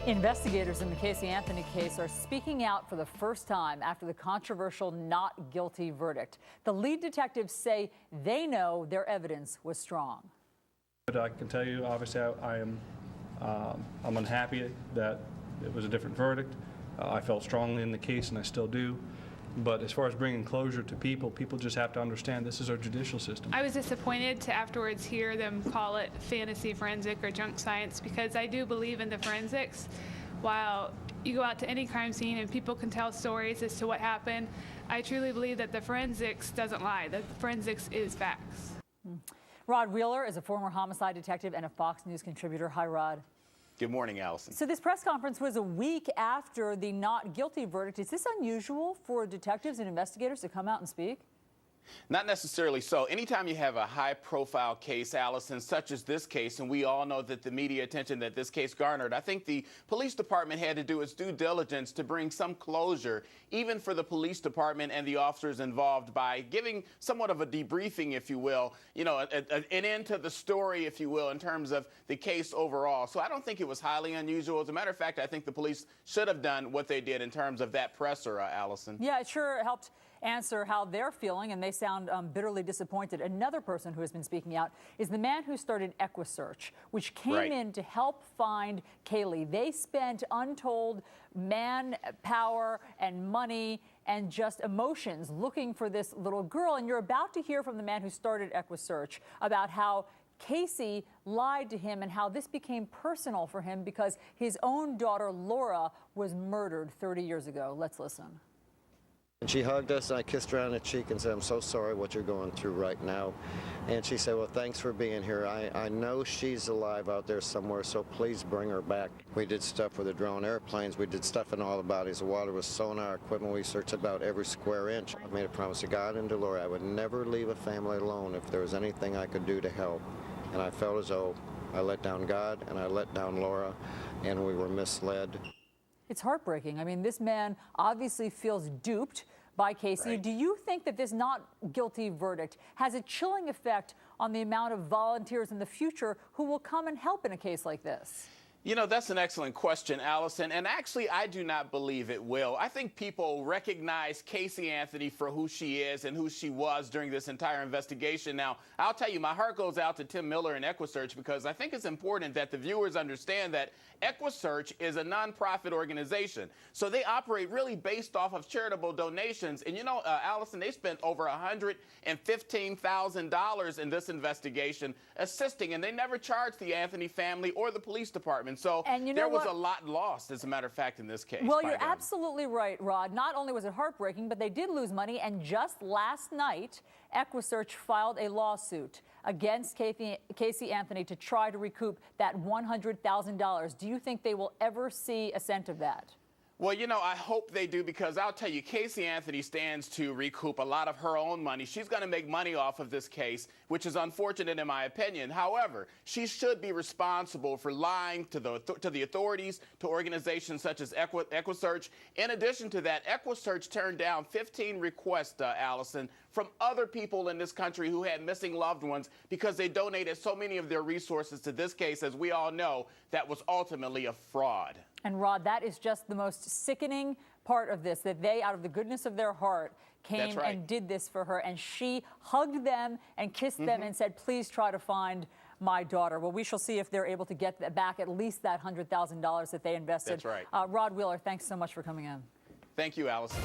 Investigators in the Cas Anthony case are speaking out for the first time after the controversial not guilty verdict. The lead detectives say they know their evidence was strong. But I can tell you, obviously, I'm unhappy that it was a different verdict. I felt strongly in the case, and I still do. But as far as bringing closure to people just have to understand this is our judicial system. I was disappointed to afterwards hear them call it fantasy forensic or junk science, because I do believe in the forensics. While you go out to any crime scene and people can tell stories as to what happened, I truly believe that the forensics doesn't lie. The forensics is facts. Rod Wheeler is a former homicide detective and a Fox News contributor. Hi, Rod. Good morning, Allison. So this press conference was a week after the not guilty verdict. Is this unusual for detectives and investigators to come out and speak? Not necessarily so. Anytime you have a high-profile case, Allison, such as this case, and we all know that the media attention that this case garnered, I think the police department had to do its due diligence to bring some closure, even for the police department and the officers involved, by giving somewhat of a debriefing, if you will, an end to the story, if you will, in terms of the case overall. So I don't think it was highly unusual. As a matter of fact, I think the police should have done what they did in terms of that presser, Allison. Yeah, it sure helped answer how they're feeling, and they sound bitterly disappointed. Another person who has been speaking out is the man who started EquiSearch, which came in to help find Kaylee. They spent untold manpower and money and just emotions looking for this little girl. And you're about to hear from the man who started EquiSearch about how Casey lied to him and how this became personal for him because his own daughter, Laura, was murdered 30 years ago. Let's listen. And she hugged us, and I kissed her on the cheek and said, "I'm so sorry what you're going through right now." And she said, "Well, thanks for being here. I know she's alive out there somewhere, so please bring her back." We did stuff with the drone airplanes. We did stuff in all the bodies of water with sonar equipment. We searched about every square inch. I made a promise to God and to Laura I would never leave a family alone if there was anything I could do to help. And I felt as though I let down God and I let down Laura, and we were misled. It's heartbreaking. I mean, this man obviously feels duped by Casey. Right. Do you think that this not guilty verdict has a chilling effect on the amount of volunteers in the future who will come and help in a case like this? You know, that's an excellent question, Allison, and actually I do not believe it will. I think people recognize Cas Anthony for who she is and who she was during this entire investigation. Now, I'll tell you, my heart goes out to Tim Miller and EquiSearch, because I think it's important that the viewers understand that EquiSearch is a nonprofit organization. So they operate really based off of charitable donations. And you know, Allison, they spent over $115,000 in this investigation assisting, and they never charged the Anthony family or the police department. So there was a lot lost, as a matter of fact, in this case. Well, you're absolutely right, Rod. Not only was it heartbreaking, but they did lose money. And just last night, EquiSearch filed a lawsuit against Cas Anthony to try to recoup that $100,000. Do you think they will ever see a cent of that? Well, you know, I hope they do, because I'll tell you, Cas Anthony stands to recoup a lot of her own money. She's going to make money off of this case, which is unfortunate in my opinion. However, she should be responsible for lying to the authorities, to organizations such as EquiSearch. In addition to that, EquiSearch turned down 15 requests, Allison, from other people in this country who had missing loved ones, because they donated so many of their resources to this case, as we all know, that was ultimately a fraud. And Rod, that is just the most sickening part of this, that they, out of the goodness of their heart, came and did this for her. And she hugged them and kissed them and said, "Please try to find my daughter." Well, we shall see if they're able to get back at least that $100,000 that they invested. That's right. Rod Wheeler, thanks so much for coming in. Thank you, Allison.